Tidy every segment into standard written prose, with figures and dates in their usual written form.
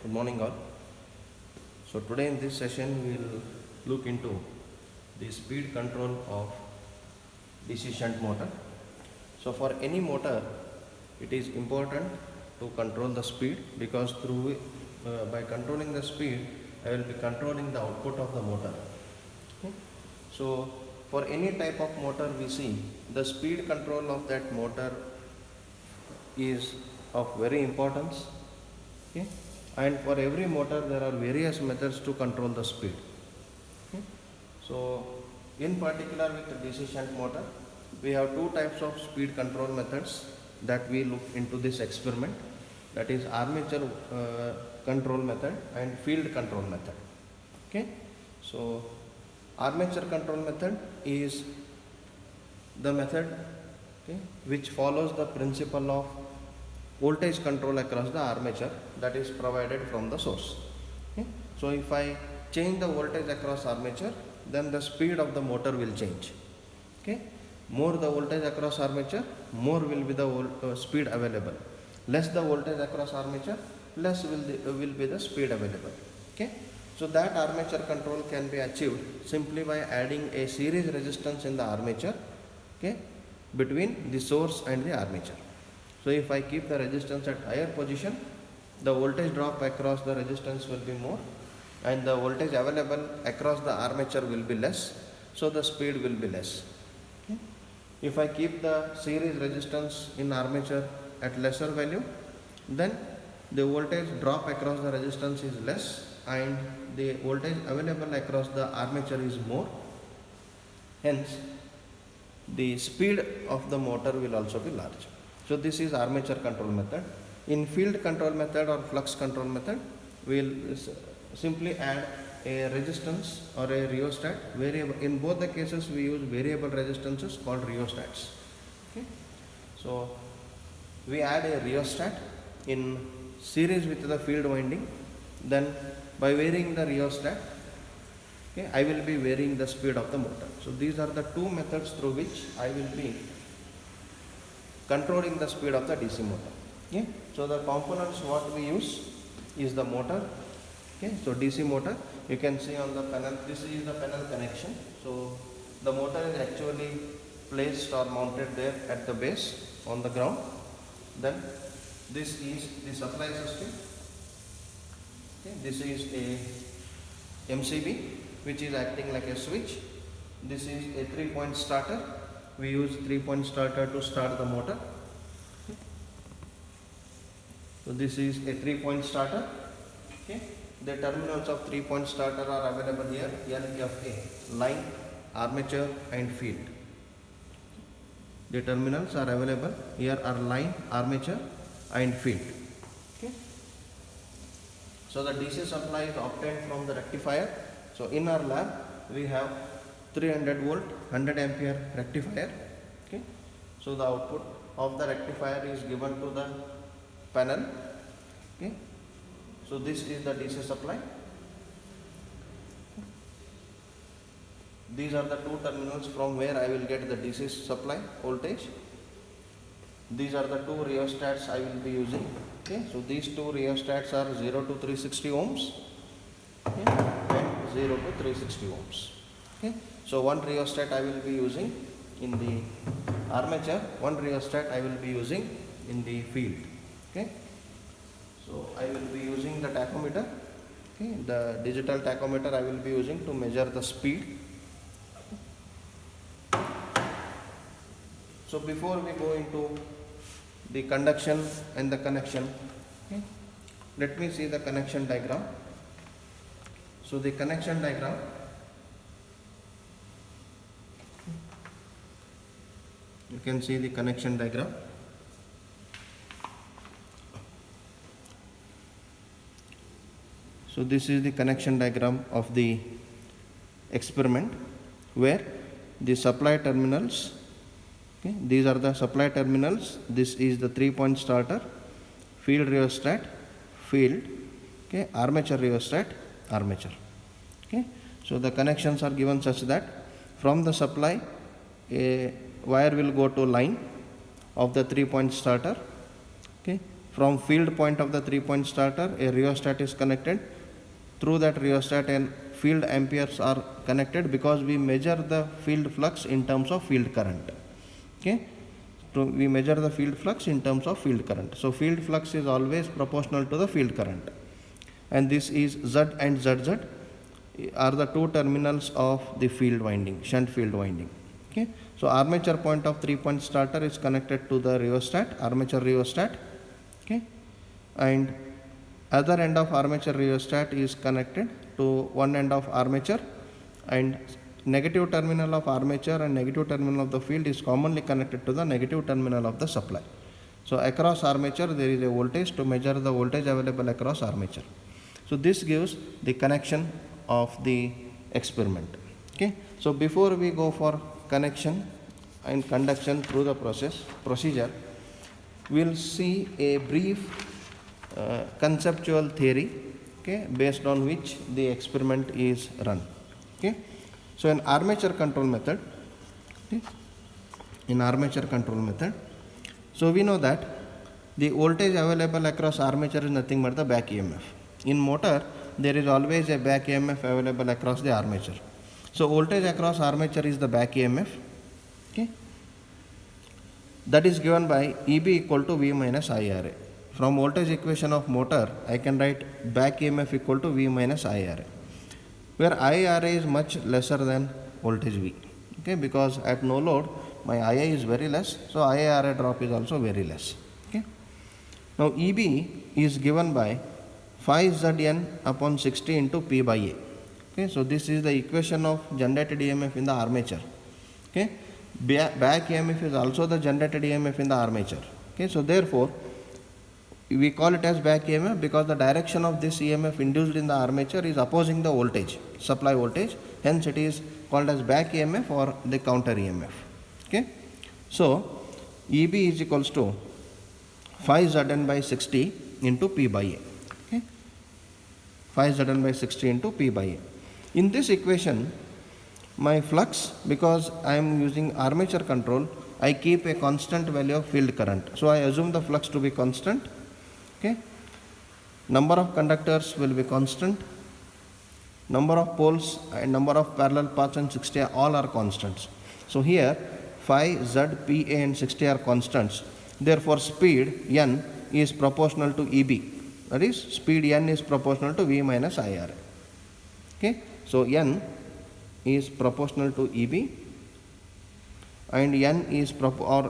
Good morning all. So today in this session we will look into the speed control of DC shunt motor. So for any motor it is important to control the speed because by controlling the speed I will be controlling the output of the motor. Okay. So for any type of motor we see the speed control of that motor is of very importance. Okay. And for every motor there are various methods to control the speed. Okay. So in particular with the DC shunt motor we have two types of speed control methods that we look into this experiment, that is armature control method and field control method. Okay. So armature control method is the method, okay, which follows the principle of voltage control across the armature that is provided from the source. Okay. So if I change the voltage across armature, then the speed of the motor will change. Okay. More the voltage across armature, more will be the speed available. Less the voltage across armature, less will be the speed available. Okay. So that armature control can be achieved simply by adding a series resistance in the armature, okay, between the source and the armature. So if I keep the resistance at higher position, the voltage drop across the resistance will be more and the voltage available across the armature will be less, so the speed will be less. Okay. If I keep the series resistance in armature at lesser value, then the voltage drop across the resistance is less and the voltage available across the armature is more. Hence, the speed of the motor will also be large. So this is armature control method. In field control method or flux control method, we will simply add a resistance or a rheostat variable. In both the cases we use variable resistances called rheostats. Okay. So we add a rheostat in series with the field winding. Then by varying the rheostat, okay, I will be varying the speed of the motor. So these are the two methods through which I will be controlling the speed of the DC motor. Okay. So the components what we use is the motor. Okay. So DC motor, you can see on the panel, this is the panel connection. So the motor is actually placed or mounted there at the base on the ground. Then this is the supply system. Okay. This is a MCB which is acting like a switch. This is a 3-point starter. We use 3-point starter to start the motor. So this is a 3-point starter. Okay. The terminals of 3-point starter are available here, LFA, line, armature and field. The terminals are available here are line, armature and field. Okay. So the DC supply is obtained from the rectifier. So in our lab we have 300 volt 100 ampere rectifier. Okay. So the output of the rectifier is given to the panel. Okay. So this is the DC supply. These are the two terminals from where I will get the DC supply voltage. These are the two rheostats I will be using. Okay. So these two rheostats are 0 to 360 ohms, okay, and 0 to 360 ohms. Okay. So one rheostat I will be using in the armature, one rheostat I will be using in the field. Okay. So I will be using the tachometer. Okay. The digital tachometer I will be using to measure the speed. So before we go into the conduction and the connection, okay, let me see the connection diagram. So the connection diagram, you can see the connection diagram. So this is the connection diagram of the experiment where the supply terminals, okay, these are the supply terminals, this is the 3-point starter, field rheostat, field, okay, armature rheostat, armature. Okay. So the connections are given such that from the supply a wire will go to line of the 3-point starter, okay, from field point of the 3-point starter, a rheostat is connected. Through that rheostat and field amperes are connected because we measure the field flux in terms of field current. Okay, so we measure the field flux in terms of field current. So field flux is always proportional to the field current, and this is Z and ZZ are the two terminals of the field winding, shunt field winding. Okay, so armature point of 3-point starter is connected to the rheostat, armature rheostat. Okay, and other end of armature rheostat is connected to one end of armature, and negative terminal of armature and negative terminal of the field is commonly connected to the negative terminal of the supply. So across armature there is a voltage to measure the voltage available across armature. So this gives the connection of the experiment. Okay, so before we go for connection and conduction through the procedure, we will see a brief conceptual theory, okay, based on which the experiment is run. Okay, so in armature control method, okay, so we know that the voltage available across armature is nothing but the back EMF. In motor, there is always a back EMF available across the armature. So voltage across armature is the back EMF. Okay, that is given by EB equal to V minus IRA. From voltage equation of motor, I can write back EMF equal to V minus IRA, where IRA is much lesser than voltage V. Okay, because at no load, my IA is very less, so IRA drop is also very less. Okay, now EB is given by phi Zn upon 60 into P by A. Okay, so this is the equation of generated EMF in the armature. Okay, back EMF is also the generated EMF in the armature. Okay, so therefore we call it as back EMF because the direction of this EMF induced in the armature is opposing the voltage, supply voltage, hence it is called as back EMF or the counter EMF. Okay, so EB is equals to phi Zn by 60 into P by A. Okay, phi Zn by 60 into P by A. In this equation, my flux, because I am using armature control, I keep a constant value of field current. So I assume the flux to be constant. Okay, number of conductors will be constant, number of poles and number of parallel paths and 60 all are constants. So here phi, Z, Pa and 60 are constants. Therefore speed N is proportional to EB, that is speed N is proportional to V minus IRA. Okay, so N is proportional to EB and N is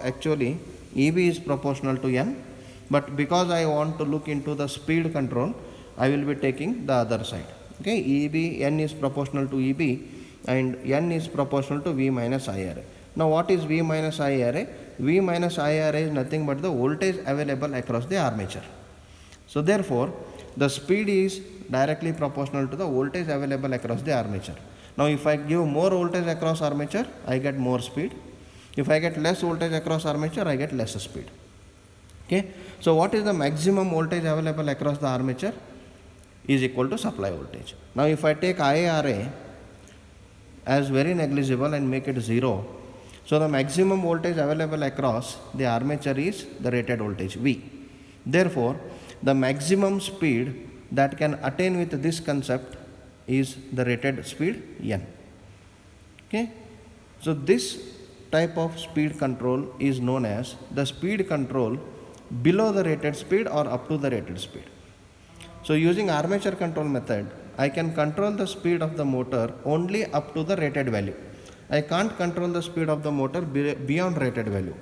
actually EB is proportional to N. But because I want to look into the speed control, I will be taking the other side. Okay, EB, N is proportional to EB and N is proportional to V minus IRA. Now what is V minus IRA? V minus IRA is nothing but the voltage available across the armature. So therefore, the speed is directly proportional to the voltage available across the armature. Now if I give more voltage across armature, I get more speed. If I get less voltage across armature, I get less speed. Okay, so what is the maximum voltage available across the armature? Is equal to supply voltage. Now if I take IARA as very negligible and make it 0, so the maximum voltage available across the armature is the rated voltage V. Therefore, the maximum speed that can attain with this concept is the rated speed N. Okay, so this type of speed control is known as the speed control below the rated speed or up to the rated speed. So using armature control method, I can control the speed of the motor only up to the rated value. I can't control the speed of the motor beyond rated value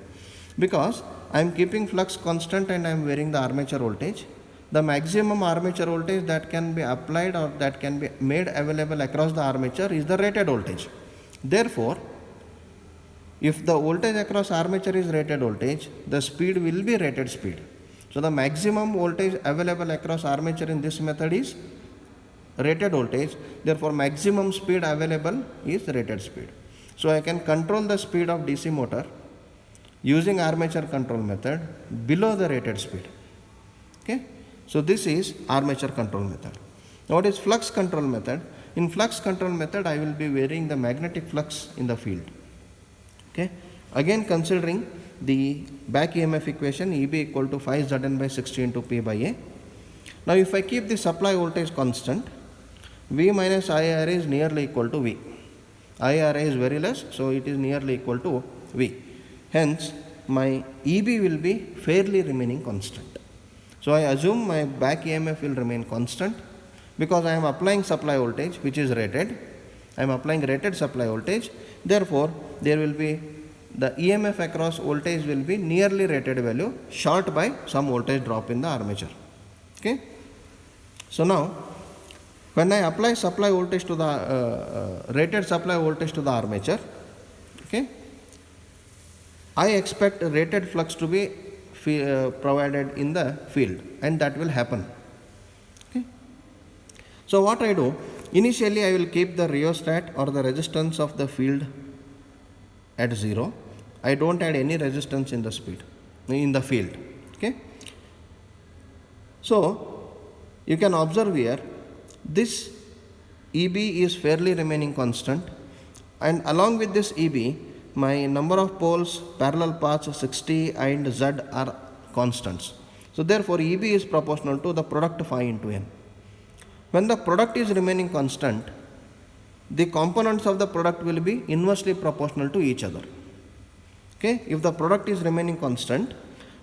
because I am keeping flux constant and I am varying the armature voltage. The maximum armature voltage that can be applied or that can be made available across the armature is the rated voltage. Therefore, if the voltage across armature is rated voltage, the speed will be rated speed. So the maximum voltage available across armature in this method is rated voltage. Therefore, maximum speed available is rated speed. So I can control the speed of DC motor using armature control method below the rated speed. Okay, so this is armature control method. Now what is flux control method? In flux control method, I will be varying the magnetic flux in the field. Okay, again considering the back EMF equation EB equal to 5 Zn by 60 into P by A. Now if I keep the supply voltage constant, V minus IR is nearly equal to V. IR is very less, so it is nearly equal to V. Hence, my EB will be fairly remaining constant. So I assume my back EMF will remain constant because I am applying supply voltage which is rated. I am applying rated supply voltage. Therefore, there will be the EMF across voltage will be nearly rated value, short by some voltage drop in the armature. Okay. So now, when I apply supply voltage to the rated supply voltage to the armature, okay, I expect rated flux to be provided in the field, and that will happen. Okay. So what I do, initially I will keep the rheostat or the resistance of the field at 0. I don't add any resistance in the field. Okay. So you can observe here, this EB is fairly remaining constant, and along with this EB, my number of poles, parallel paths 60 and Z are constants. So therefore EB is proportional to the product phi into N. When the product is remaining constant, the components of the product will be inversely proportional to each other. Okay, if the product is remaining constant,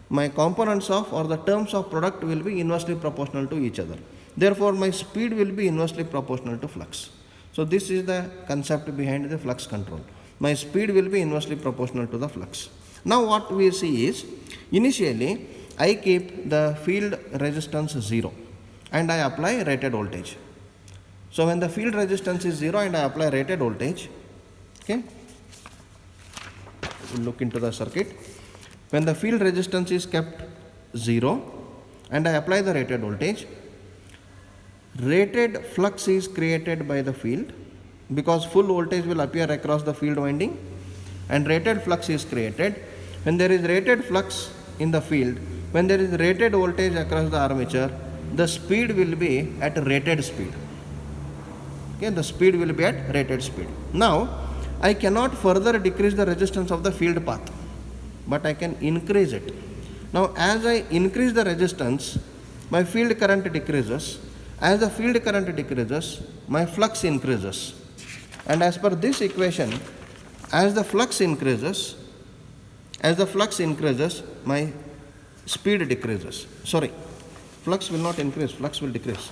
my components of or the terms of product will be inversely proportional to each other. Therefore my speed will be inversely proportional to flux. So this is the concept behind the flux control. My speed will be inversely proportional to the flux. Now what we see is, initially I keep the field resistance 0 and I apply rated voltage. So when the field resistance is 0 and I apply rated voltage, okay, we'll look into the circuit. When the field resistance is kept 0 and I apply the rated voltage, rated flux is created by the field because full voltage will appear across the field winding, and rated flux is created. When there is rated flux in the field, when there is rated voltage across the armature, the speed will be at rated speed. Okay, the speed will be at rated speed. Now I cannot further decrease the resistance of the field path, but I can increase it. Now as I increase the resistance, my field current decreases. As the field current decreases, my flux increases. And as per this equation, as the flux increases, my speed decreases. Sorry, flux will not increase, flux will decrease.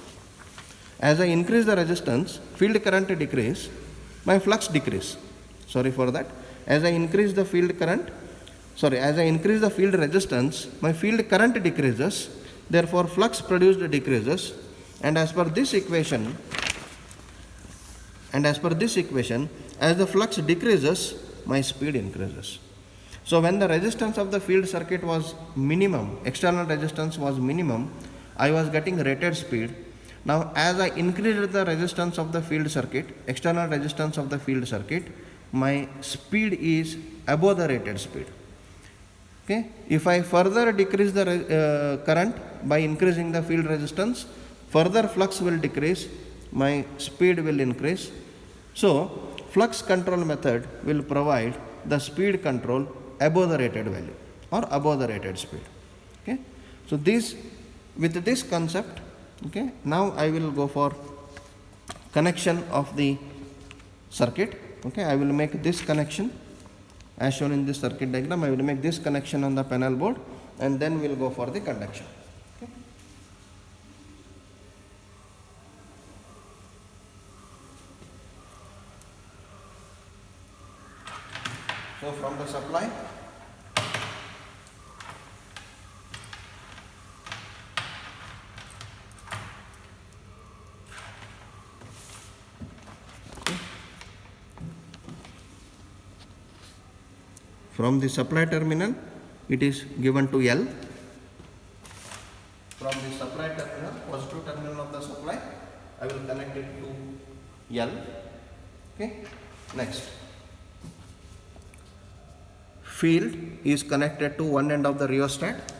As I increase the resistance, field current decrease, my flux decrease. Sorry for that. As I increase the field resistance, my field current decreases, therefore flux produced decreases, and as per this equation, as the flux decreases, my speed increases. So when the resistance of the field circuit was minimum, external resistance was minimum, I was getting rated speed. Now as I increased the resistance of the field circuit, external resistance of the field circuit, my speed is above the rated speed. Okay. If I further decrease the current by increasing the field resistance, further flux will decrease, my speed will increase. So flux control method will provide the speed control above the rated value or above the rated speed. Okay. So with this concept, okay, now I will go for connection of the circuit. Okay, I will make this connection as shown in this circuit diagram. I will make this connection on the panel board, and then we will go for the conduction. Okay. So from the supply, from the supply terminal, it is given to L. From the supply terminal, positive terminal of the supply, I will connect it to L. Okay. Next, field is connected to one end of the rheostat.